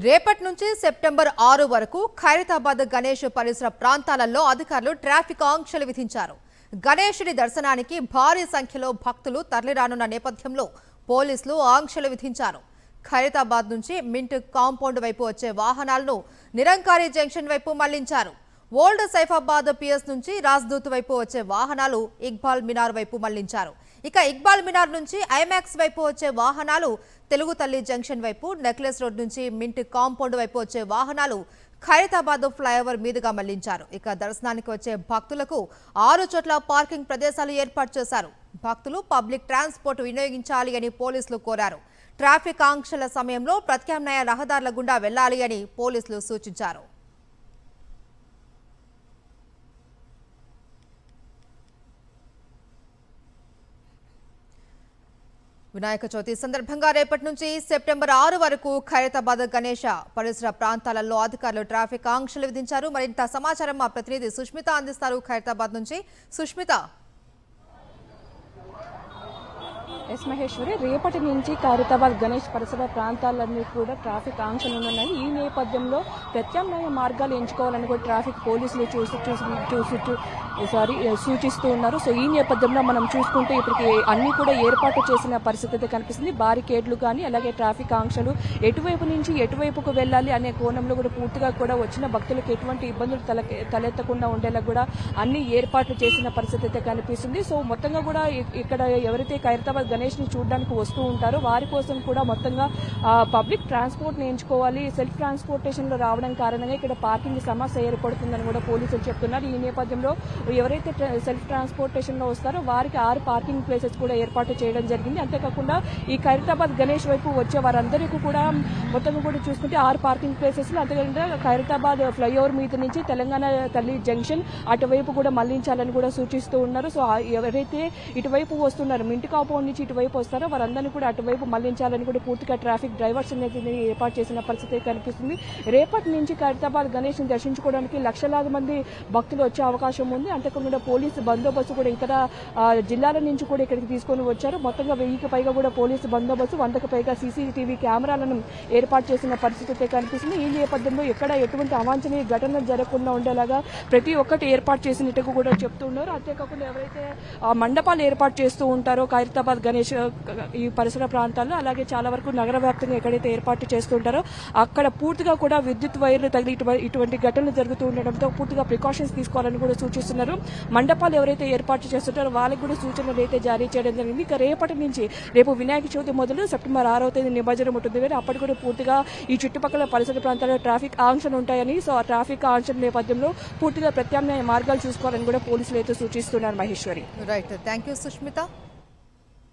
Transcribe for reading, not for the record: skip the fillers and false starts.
రేపటి నుంచి సెప్టెంబర్ 6 వరకు ఖైరతాబాద్ గణేష్ పరిసర ప్రాంతాలలో అధికారులు ట్రాఫిక్ ఆంక్షలు విధించారు. గణేశుడి దర్శనానికి భారీ సంఖ్యలో భక్తులు తరలిరానున్న నేపథ్యంలో పోలీసులు ఆంక్షలు విధించారు. ఖైరతాబాద్ నుంచి మింట్ కాంపౌండ్ వైపు వచ్చే వాహనాలను నిరంకారి జంక్షన్ వైపు మళ్లించారు. ఓల్డ్ సైఫాబాద్ పిఎస్ నుంచి రాజ్దూత్ వైపు వచ్చే వాహనాలు ఇక్బాల్ మినార్ వైపు మళ్లించారు. ఇక ఇక్బాల్ మినార్ నుంచి ఐమాక్స్ వైపు వచ్చే వాహనాలు తెలుగు తల్లి జంక్షన్ వైపు, నెక్లెస్ రోడ్ నుంచి మింట్ కాంపౌండ్ వైపు వచ్చే వాహనాలు ఖైరతాబాద్ ఫ్లైఓవర్ మీదుగా మళ్లించారు. ఇక దర్శనానికి వచ్చే భక్తులకు 6 చోట్ల పార్కింగ్ ప్రదేశాలు ఏర్పాటు చేశారు. భక్తులు పబ్లిక్ ట్రాన్స్పోర్ట్ వినియోగించాలి అని పోలీసులు కోరారు. ట్రాఫిక్ ఆంక్షల సమయంలో ప్రత్యామ్నాయ రహదారుల గుండా వెళ్లాలి అని పోలీసులు సూచించారు. వినాయక చవితి సందర్భంగా రేపటి నుంచి సెప్టెంబర్ 6 వరకు ఖైరతాబాద్ గణేష పరిసర ప్రాంతాలలో అధికారులు ట్రాఫిక్ ఆంక్షలు విధించారు. మరింత సమాచారం మా ప్రతినిధి సుష్మిత అందిస్తారు. ఖైరతాబాద్ నుంచి సుష్మిత. ఎస్ మహేశ్వరి, రేపటి నుంచి ఖైరతాబాద్ గణేష్ పరిసర ప్రాంతాలన్నీ కూడా ట్రాఫిక్ ఆంక్షలు ఉన్నాయి. ఈ నేపథ్యంలో ప్రత్యామ్నాయ మార్గాలు ఎంచుకోవాలని కూడా ట్రాఫిక్ పోలీసులు సూచిస్తూ ఉన్నారు. సో ఈ నేపథ్యంలో మనం చూసుకుంటే ఇప్పటికి అన్ని కూడా ఏర్పాటు చేసిన పరిస్థితి కనిపిస్తుంది. బారికేడ్లు కానీ అలాగే ట్రాఫిక్ ఆంక్షలు ఎటువైపు నుంచి ఎటువైపుకు వెళ్ళాలి అనే కోణంలో కూడా పూర్తిగా కూడా వచ్చిన భక్తులకు ఎటువంటి ఇబ్బందులు తలెత్తకుండా ఉండేలా కూడా అన్ని ఏర్పాట్లు చేసిన పరిస్థితి అయితే కనిపిస్తుంది. సో మొత్తంగా కూడా ఇక్కడ ఎవరైతే ఖైరతాబాద్ గణేష్ ని చూడడానికి వస్తూ ఉంటారో వారి కోసం కూడా మొత్తంగా పబ్లిక్ ట్రాన్స్పోర్ట్ ని ఎంచుకోవాలి. సెల్ఫ్ ట్రాన్స్పోర్టేషన్ లో రావడం కారణంగా ఇక్కడ పార్కింగ్ సమస్య ఏర్పడుతుందని కూడా పోలీసులు చెప్తున్నారు. ఈ నేపథ్యంలో ఎవరైతే సెల్ఫ్ ట్రాన్స్పోర్టేషన్ లో వస్తారో వారికి 6 పార్కింగ్ ప్లేసెస్ కూడా ఏర్పాటు చేయడం జరిగింది. అంతేకాకుండా ఈ ఖైరతాబాద్ గణేష్ వైపు వచ్చే వారందరికీ కూడా మొత్తం కూడా చూసుకుంటే 6 పార్కింగ్ ప్లేసెస్ లో, అంతేకాకుండా ఖైరతాబాద్ ఫ్లైఓవర్ మీద నుంచి తెలంగాణ తల్లి జంక్షన్ అటువైపు కూడా మళ్లించాలని కూడా సూచిస్తూ ఉన్నారు. సో ఎవరైతే ఇటువైపు వస్తున్నారో మింట్ కాంపౌండ్ నుంచి ఇటువైపు వస్తారో వారందరినీ కూడా అటువైపు మళ్లించాలని కూడా పూర్తిగా ట్రాఫిక్ డ్రైవర్స్ అనేది ఏర్పాటు చేసిన పరిస్థితి కనిపిస్తుంది. రేపటి నుంచి ఖైరతాబాద్ గణేష్ ని దర్శించుకోవడానికి లక్షలాది మంది భక్తులు వచ్చే అవకాశం ఉంది. అంతేకాకుండా పోలీసు బందోబస్తు కూడా ఇతర జిల్లాల నుంచి కూడా ఇక్కడికి తీసుకొని వచ్చారు. మొత్తంగా 1000కి పైగా కూడా పోలీసు బందోబస్తు, 100కి పైగా సీసీటీవీ కెమెరాలను ఏర్పాటు చేసిన పరిస్థితి కనిపిస్తుంది. ఈ నేపథ్యంలో ఎక్కడ ఎటువంటి అవాంఛనీయ ఘటనలు జరగకుండా ఉండేలాగా ప్రతి ఒక్కటి ఏర్పాటు చేసినట్టు కూడా చెప్తున్నారు. అంతేకాకుండా ఎవరైతే మండపాలు ఏర్పాటు చేస్తూ ఉంటారో ఖైరతాబాద్ గణేష్ ఈ పరిసర ప్రాంతాల్లో, అలాగే చాలా వరకు నగర వ్యాప్తంగా ఎక్కడైతే ఏర్పాటు చేస్తుంటారో అక్కడ పూర్తిగా కూడా విద్యుత్ వైర్లు తగిలి ఇటువంటి ఘటనలు జరుగుతూ ఉండడంతో పూర్తిగా ప్రికాషన్స్ తీసుకోవాలని కూడా సూచిస్తున్నారు. మండపాలు ఎవరైతే ఏర్పాటు చేస్తుంటారో వాళ్ళకి కూడా సూచనలు అయితే జారీ చేయడం జరిగింది. ఇక రేపటి నుంచి రేపు వినాయక చవితి మొదలు సెప్టెంబర్ 6వ తేదీ నిమజ్జనం ఉంటుంది. కానీ అప్పటి కూడా పూర్తిగా ఈ చుట్టుపక్కల పరిసర ప్రాంతాల్లో ట్రాఫిక్ ఆంక్షలు ఉంటాయని, సో ఆ ట్రాఫిక్ ఆంక్షల నేపథ్యంలో పూర్తిగా ప్రత్యామ్నాయ మార్గాలు చూసుకోవాలని కూడా పోలీసులు అయితే సూచిస్తున్నారు. Maheshwari. Right, thank you Sushmita.